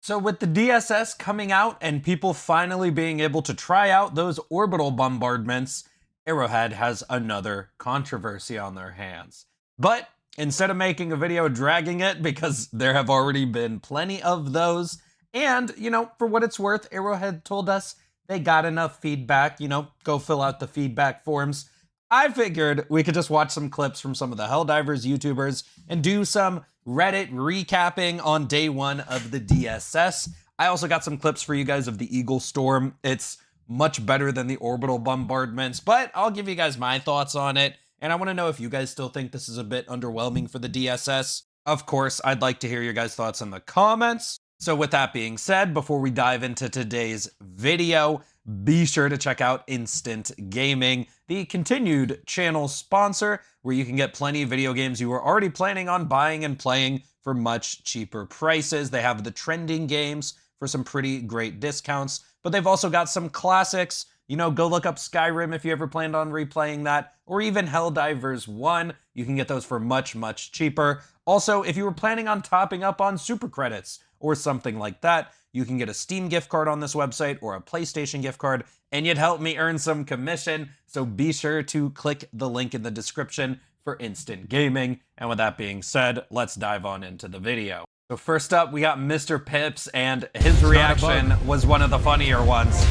So with the DSS coming out and people finally being able to try out those orbital bombardments, Arrowhead has another controversy on their hands. But instead of making a video dragging it, because there have already been plenty of those, and, you know, for what it's worth, Arrowhead told us they got enough feedback, you know, go fill out the feedback forms. I figured we could just watch some clips from some of the Helldivers YouTubers and do some Reddit recapping on day one of the DSS. I also got some clips for you guys of the Eagle Storm. It's much better than the orbital bombardments, but I'll give you guys my thoughts on it. And I want to know if you guys still think this is a bit underwhelming for the DSS. Of course, I'd like to hear your guys' thoughts in the comments. So with that being said, before we dive into today's video, be sure to check out Instant Gaming, the continued channel sponsor, where you can get plenty of video games you were already planning on buying and playing for much cheaper prices. They have the trending games for some pretty great discounts, but they've also got some classics. You know, go look up Skyrim if you ever planned on replaying that, or even Helldivers 1. You can get those for much, much cheaper. Also, if you were planning on topping up on super credits or something like that, you can get a Steam gift card on this website or a PlayStation gift card, and you'd help me earn some commission. So be sure to click the link in the description for Instant Gaming. And with that being said, let's dive on into the video. So first up, we got Mr. Pips, and his reaction was one of the funnier ones.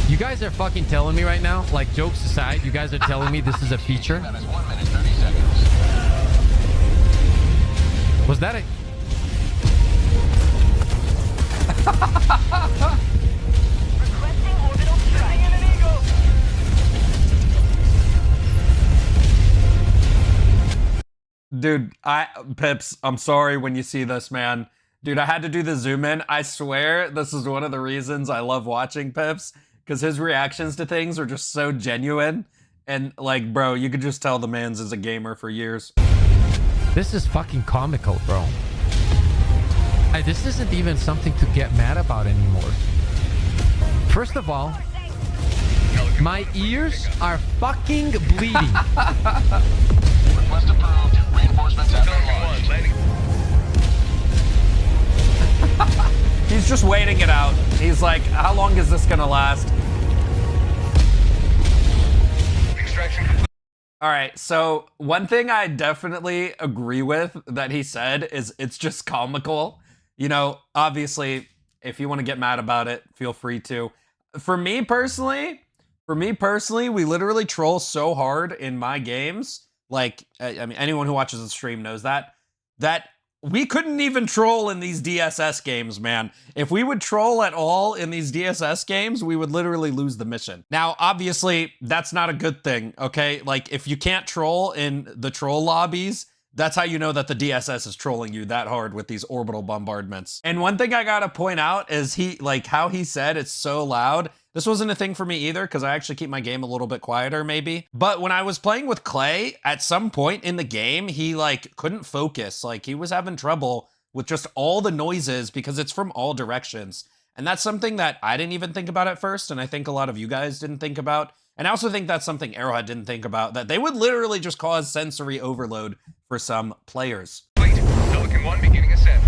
You guys are fucking telling me right now, like jokes aside, you guys are telling me this is a feature? That is 1 minute, 30 seconds. Was that a... Requesting orbital strike. In an eagle. Dude, Pips, I'm sorry when you see this, man. Dude, I had to do the zoom in. I swear this is one of the reasons I love watching Pips, because his reactions to things are just so genuine. And like, bro, you could just tell the man's is a gamer for years. This is fucking comical, bro. This isn't even something to get mad about anymore. First of all, my ears are fucking bleeding. Request approved. Reinforcements have been launched. He's just waiting it out. He's like, how long is this gonna last? Extraction. All right, so one thing I definitely agree with that he said is it's just comical. You know, obviously, if you want to get mad about it, feel free to. For me personally, we literally troll so hard in my games. Like, I mean, anyone who watches the stream knows that we couldn't even troll in these DSS games, man. If we would troll at all in these DSS games, we would literally lose the mission. Now, obviously, that's not a good thing, okay? Like, if you can't troll in the troll lobbies, that's how you know that the DSS is trolling you that hard with these orbital bombardments. And one thing I gotta point out is how he said it's so loud. This wasn't a thing for me either, because I actually keep my game a little bit quieter, maybe. But when I was playing with Clay, at some point in the game, he like couldn't focus. Like he was having trouble with just all the noises because it's from all directions. And that's something that I didn't even think about at first, and I think a lot of you guys didn't think about. And I also think that's something Arrowhead didn't think about, that they would literally just cause sensory overload for some players. Pelican 1 beginning ascent.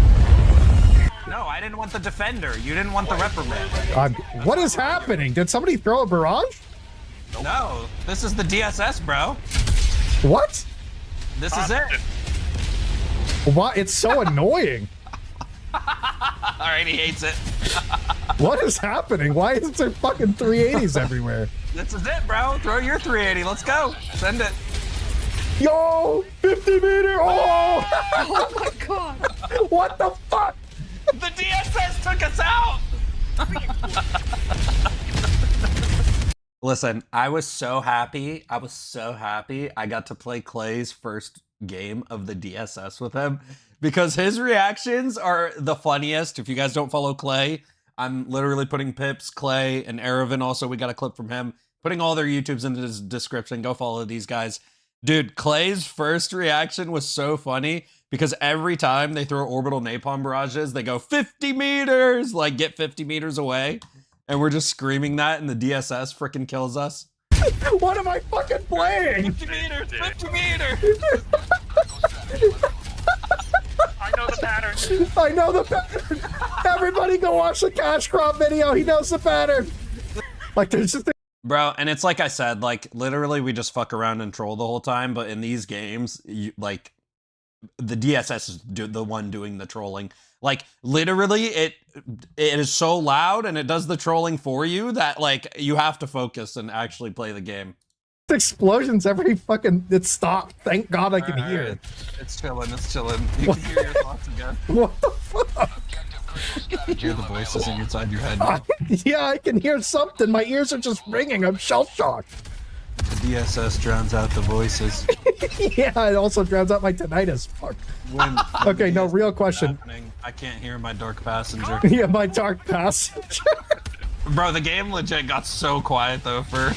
No, I didn't want the defender. You didn't want the reprimand. What is happening? Did somebody throw a barrage? No, this is the DSS, bro. What? This is it. Why? It's so annoying. All right, he hates it. What is happening? Why is there fucking 380s everywhere? This is it, bro. Throw your 380. Let's go. Send it. Yo, 50 meter. Oh! Oh my god. What the fuck? The DSS took us out. Listen, I was so happy. I got to play Clay's first game of the DSS with him because his reactions are the funniest. If you guys don't follow Clay, I'm literally putting Pips, Clay, and Aravan. Also, we got a clip from him. Putting all their YouTubes in the description. Go follow these guys. Dude, Clay's first reaction was so funny because every time they throw orbital napalm barrages, they go 50 meters, like get 50 meters away. And we're just screaming that and the DSS freaking kills us. What am I fucking playing? 50 meters, 50 meters. I know the pattern. I know the pattern. Everybody go watch the cash crop video. He knows the pattern. Like, there's just Bro, and it's like I said, like, literally we just fuck around and troll the whole time, but in these games, like, the DSS is the one doing the trolling. Like, literally, it is so loud and it does the trolling for you that, like, you have to focus and actually play the game. explosions every fucking... It stopped. Thank God I can hear it. It's chilling, it's chilling. You can hear your thoughts again. What the fuck? You can hear the voices inside your head. Yeah, I can hear something. My ears are just ringing. I'm shell-shocked. The DSS drowns out the voices. Yeah, it also drowns out my tinnitus. Fuck. When Okay, no, real question. I can't hear my dark passenger. Yeah, my dark passenger. Bro, the game legit got so quiet though for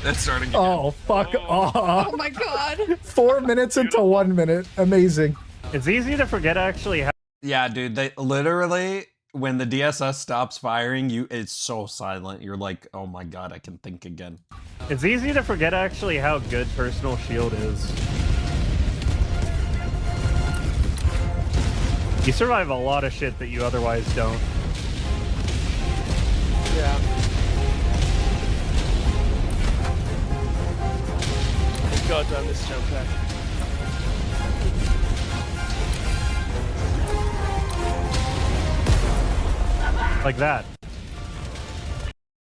it starting. Oh, fuck off. Oh my god. 4 minutes into 1 minute. Amazing. It's easy to forget actually how Yeah, dude, they literally, when the DSS stops firing, it's so silent. You're like, oh my god, I can think again. it's easy to forget actually how good personal shield is. You survive a lot of shit that you otherwise don't. Yeah. God damn this jump pack. Like that.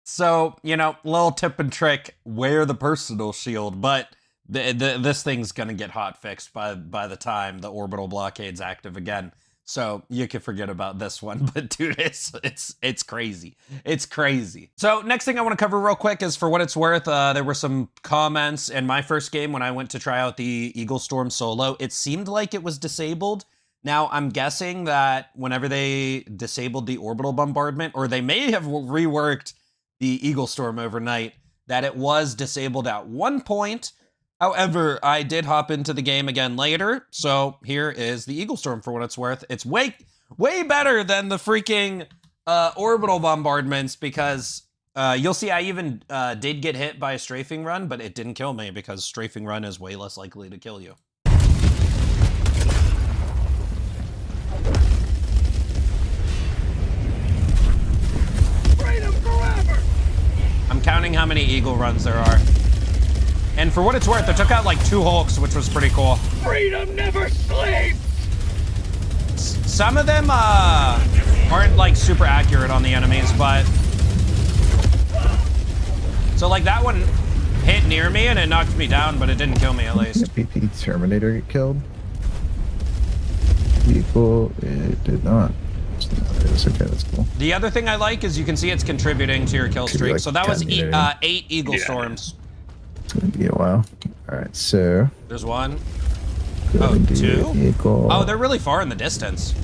So, you know, little tip and trick, wear the personal shield, but this thing's gonna get hot fixed by the time the orbital blockade's active again. So you can forget about this one, but dude, it's crazy. It's crazy. So next thing I want to cover real quick is, for what it's worth, there were some comments in my first game when I went to try out the Eagle Storm solo. It seemed like it was disabled. Now, I'm guessing that whenever they disabled the orbital bombardment, or they may have reworked the Eagle Storm overnight, that it was disabled at one point. However, I did hop into the game again later, so here is the Eagle Storm for what it's worth. It's way better than the freaking orbital bombardments, because you'll see I even did get hit by a strafing run, but it didn't kill me because strafing run is way less likely to kill you. I'm counting how many Eagle runs there are. And for what it's worth, it took out like 2 Hulks, which was pretty cool. Freedom never sleeps! Some of them aren't like super accurate on the enemies, but... So like that one hit near me and it knocked me down, but it didn't kill me at least. PP Terminator get killed? People, it did not. It's okay, that's cool. The other thing I like is you can see it's contributing to your kill streak. Like So that was 10 8 Eagle Storms. It's gonna be a while. Alright, so... There's one. Oh, 2? Eagle. Oh, they're really far in the distance.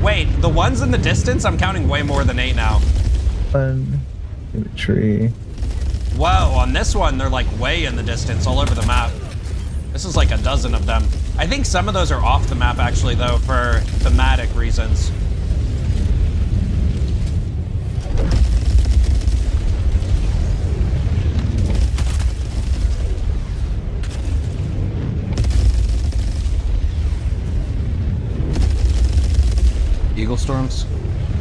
Wait, the ones in the distance? I'm counting way more than 8 now. One, tree. Whoa, on this one, they're like way in the distance, all over the map. This is like a dozen of them. I think some of those are off the map actually though, for thematic reasons. Eagle Storms?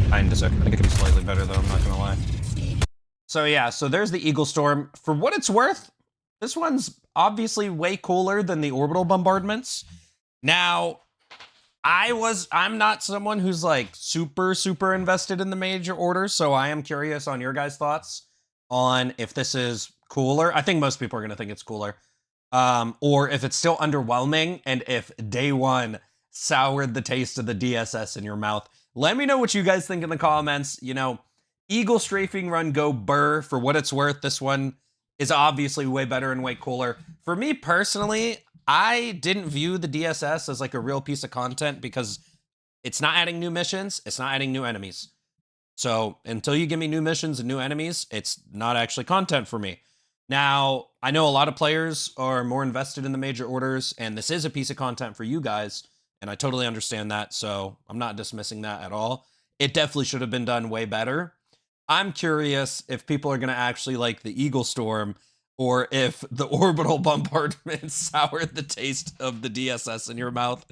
Kinda sick. I think it could be slightly better though, I'm not gonna lie. So yeah, so there's the Eagle Storm. For what it's worth, this one's obviously way cooler than the orbital bombardments. Now, I'm not someone who's like super invested in the major orders, so I am curious on your guys' thoughts on if this is cooler. I think most people are gonna think it's cooler. Or if it's still underwhelming, and if day one soured the taste of the DSS in your mouth. Let me know what you guys think in the comments. You know, Eagle Strafing Run go burr. For what it's worth, this one is obviously way better and way cooler. For me personally, I didn't view the DSS as like a real piece of content because it's not adding new missions, it's not adding new enemies. So until you give me new missions and new enemies, it's not actually content for me. Now, I know a lot of players are more invested in the major orders, and this is a piece of content for you guys, and I totally understand that, so I'm not dismissing that at all. It definitely should have been done way better. I'm curious if people are going to actually like the Eagle Storm, or if the orbital bombardment soured the taste of the DSS in your mouth.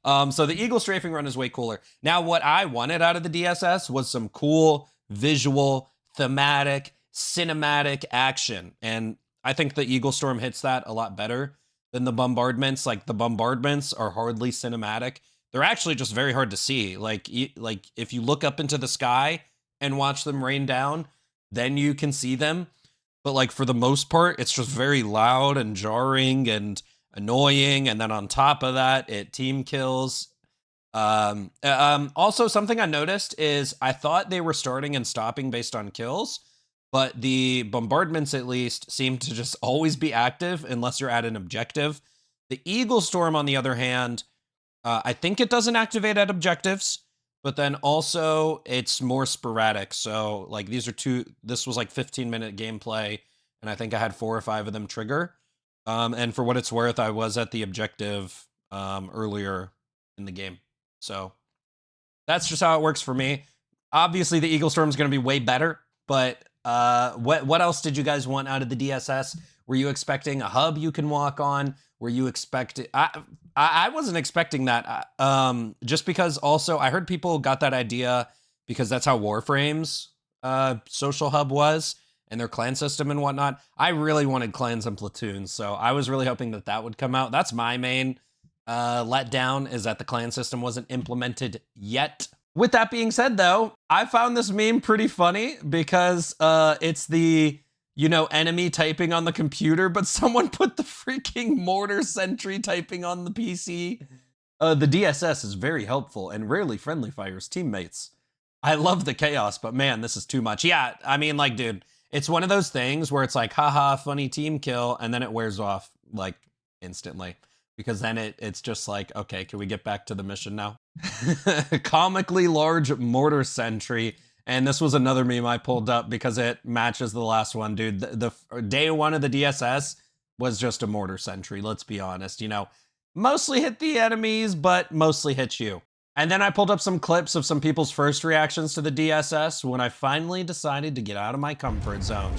So the Eagle strafing run is way cooler. Now, what I wanted out of the DSS was some cool visual, thematic, cinematic action. And I think the Eagle Storm hits that a lot better than the bombardments. Like the bombardments are hardly cinematic. They're actually just very hard to see. Like if you look up into the sky and watch them rain down, then you can see them. But like for the most part, it's just very loud and jarring and annoying. And then on top of that, it team kills. Also, something I noticed is I thought they were starting and stopping based on kills, but the bombardments at least seem to just always be active unless you're at an objective. The Eagle Storm, on the other hand, I think it doesn't activate at objectives, but then also it's more sporadic. So like this was like 15-minute gameplay, and I think I had 4 or 5 of them trigger. And for what it's worth, I was at the objective earlier in the game. So that's just how it works for me. Obviously, the Eagle Storm is going to be way better, but what else did you guys want out of the DSS? Were you expecting a hub you can walk on? Were you expecting... I wasn't expecting that, just because also I heard people got that idea because that's how Warframe's social hub was and their clan system and whatnot. I really wanted clans and platoons, so I was really hoping that that would come out. That's my main letdown, is that the clan system wasn't implemented yet. With that being said, though, I found this meme pretty funny because it's the, enemy typing on the computer, but someone put the freaking mortar sentry typing on the PC. The DSS is very helpful and rarely friendly fires teammates. I love the chaos, but man, this is too much. Yeah, I mean, like, dude, it's one of those things where it's like, haha, funny team kill, and then it wears off, like, instantly. Because then it's just like, okay, can we get back to the mission now? Comically large mortar sentry. And this was another meme I pulled up because it matches the last one, dude. The day one of the DSS was just a mortar sentry, let's be honest. Mostly hit the enemies, but mostly hit you. And then I pulled up some clips of some people's first reactions to the DSS when I finally decided to get out of my comfort zone.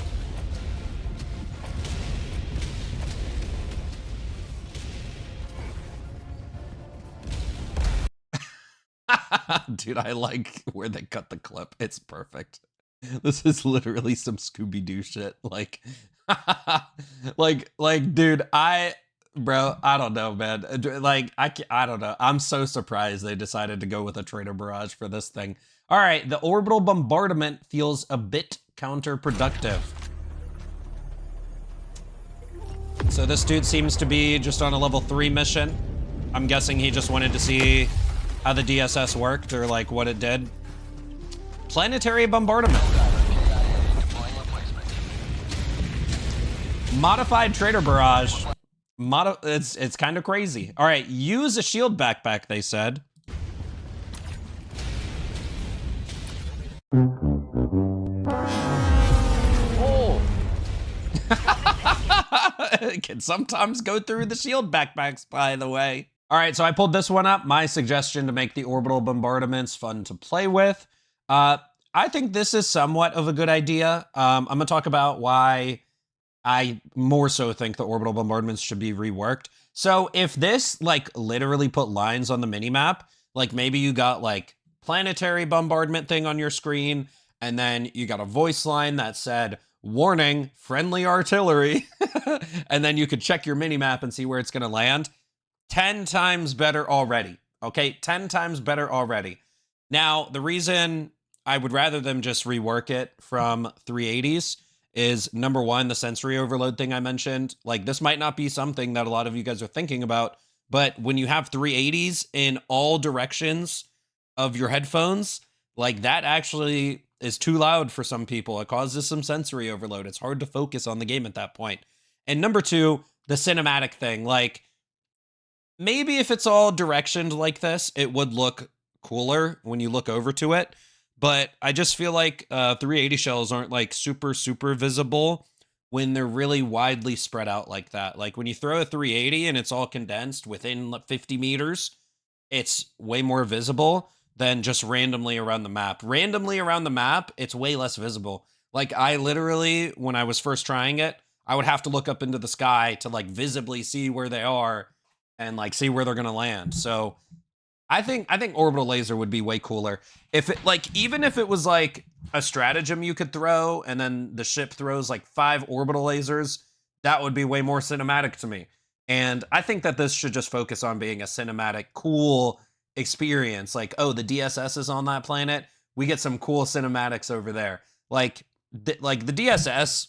Dude, I like where they cut the clip. It's perfect. This is literally some Scooby-Doo shit. Like, dude, bro, I don't know, man. Like, I don't know. I'm so surprised they decided to go with a traitor barrage for this thing. All right, the orbital bombardment feels a bit counterproductive. So this dude seems to be just on a level 3 mission. I'm guessing he just wanted to see how the DSS worked, or like what it did. Planetary bombardment. Modified traitor barrage. It's kind of crazy. All right, use a shield backpack, they said. Oh. It can sometimes go through the shield backpacks, by the way. All right, so I pulled this one up. My suggestion to make the orbital bombardments fun to play with. I think this is somewhat of a good idea. I'm going to talk about why I more so think the orbital bombardments should be reworked. So if this, like, literally put lines on the minimap, like maybe you got, like, planetary bombardment thing on your screen, and then you got a voice line that said, warning, friendly artillery, and then you could check your minimap and see where it's going to land. 10 times better already, okay? 10 times better already. Now, the reason I would rather them just rework it from 380s is, number one, the sensory overload thing I mentioned. Like, this might not be something that a lot of you guys are thinking about, but when you have 380s in all directions of your headphones, like, that actually is too loud for some people. It causes some sensory overload. It's hard to focus on the game at that point. And number two, the cinematic thing. Like, maybe if it's all directioned like this, it would look cooler when you look over to it. But I just feel like 380 shells aren't like super visible when they're really widely spread out like that. Like when you throw a 380 and it's all condensed within 50 meters, it's way more visible than just randomly around the map. Randomly around the map, it's way less visible. Like I literally, when I was first trying it, I would have to look up into the sky to like visibly see where they are and like see where they're going to land. So I think orbital laser would be way cooler. If it even if it was like a stratagem you could throw and then the ship throws like 5 orbital lasers, that would be way more cinematic to me. And I think that this should just focus on being a cinematic, cool experience. Like, oh, the DSS is on that planet. We get some cool cinematics over there. Like the DSS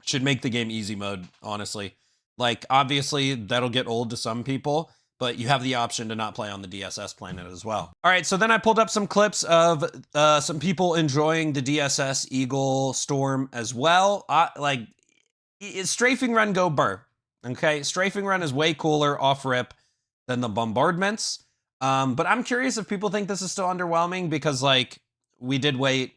should make the game easy mode, honestly. Like, obviously, that'll get old to some people, but you have the option to not play on the DSS planet as well. All right, so then I pulled up some clips of some people enjoying the DSS Eagle Storm as well. Strafing Run go burr, okay? Strafing Run is way cooler off-rip than the Bombardments. But I'm curious if people think this is still underwhelming because, like, we did wait,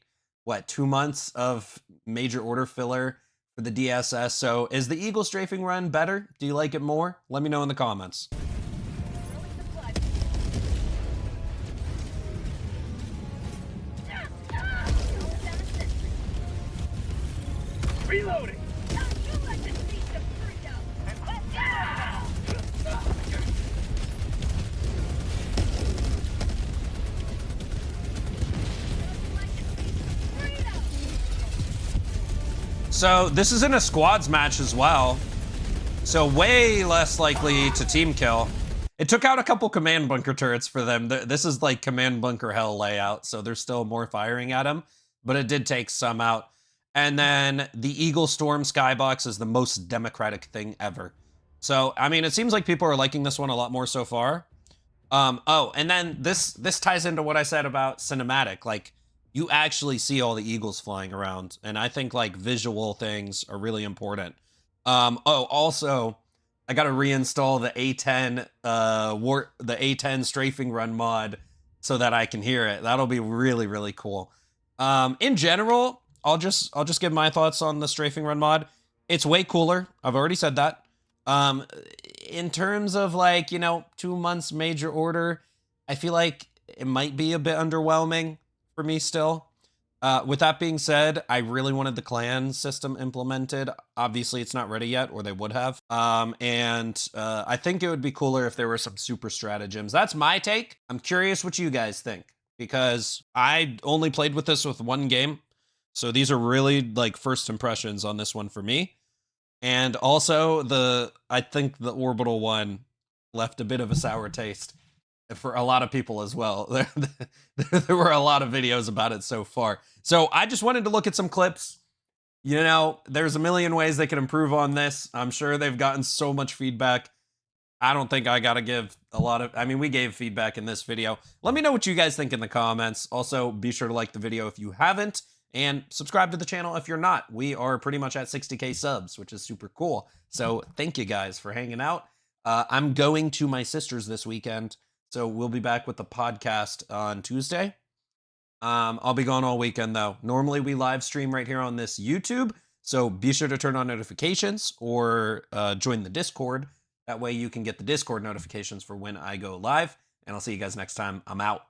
2 months of major order filler for the DSS. So is the Eagle Strafing Run better? Do you like it more? Let me know in the comments. Reloading. So this is in a squads match as well. So way less likely to team kill. It took out a couple command bunker turrets for them. This is like command bunker hell layout, so there's still more firing at them, but it did take some out. And then the Eagle Storm skybox is the most democratic thing ever. So, I mean, it seems like people are liking this one a lot more so far. Oh, and then this ties into what I said about cinematic. Like, you actually see all the eagles flying around, and I think like visual things are really important. Oh, also, I got to reinstall the A10 the A10 Strafing Run mod so that I can hear it. That'll be really, really cool. In general, I'll just give my thoughts on the Strafing Run mod. It's way cooler. I've already said that. In terms of 2 months major order, I feel like it might be a bit underwhelming for me still. With that being said, I really wanted the clan system implemented. Obviously, it's not ready yet, or they would have. I think it would be cooler if there were some super stratagems. That's my take. I'm curious what you guys think, because I only played with this with one game. So these are really like first impressions on this one for me. And also I think the orbital one left a bit of a sour taste for a lot of people as well. There were a lot of videos about it so far. So I just wanted to look at some clips. There's a million ways they can improve on this. I'm sure they've gotten so much feedback. I don't think I got to give we gave feedback in this video. Let me know what you guys think in the comments. Also, be sure to like the video if you haven't, and subscribe to the channel if you're not. We are pretty much at 60K subs, which is super cool. So thank you guys for hanging out. I'm going to my sister's this weekend, so we'll be back with the podcast on Tuesday. I'll be gone all weekend, though. Normally, we live stream right here on this YouTube, so be sure to turn on notifications or join the Discord. That way you can get the Discord notifications for when I go live, and I'll see you guys next time. I'm out.